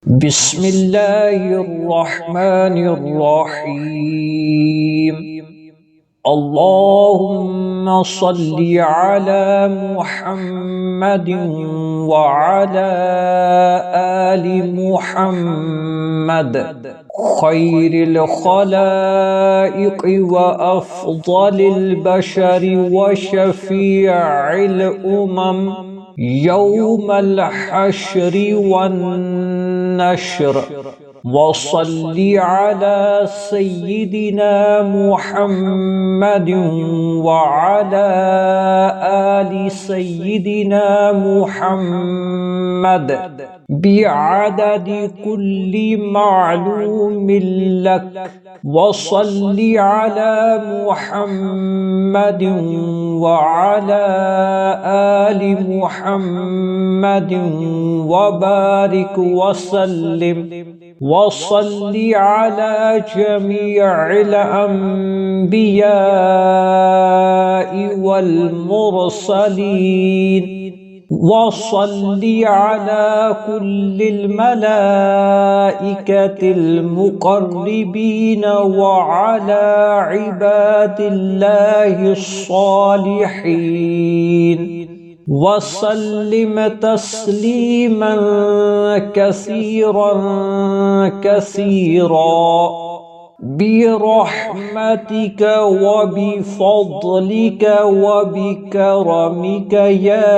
بسم الله الرحمن الرحيم. اللهم صل على محمد وعلى آل محمد خير الخلائق وأفضل البشر وشفيع الأمم يوم الحشر والنشر. وصل على سيدنا محمد وعلى آل سيدنا محمد بعدد كل معلوم لك. وصل على محمد وعلى آل محمد وبارك وسلم. وصل على جميع الأنبياء والمرسلين. وصل على كل الملائكة المقربين وعلى عباد الله الصالحين وسلم تسليما كثيرا كثيرا برحمتك وبفضلك وبكرمك يا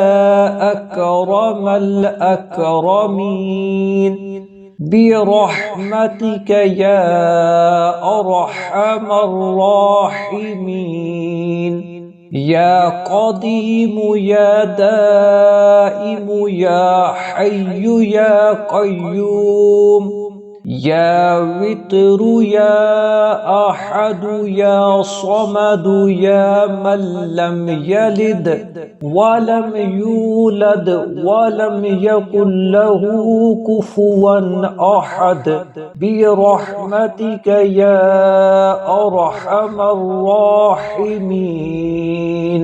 أكرم الأكرمين، برحمتك يا أرحم الراحمين، يا قديم يا دائم يا حي يا قيوم، يا وتر يا أحد يا صمد، يا من لم يلد ولم يولد ولم يكن له كفوا أحد، برحمتك يا أرحم الراحمين.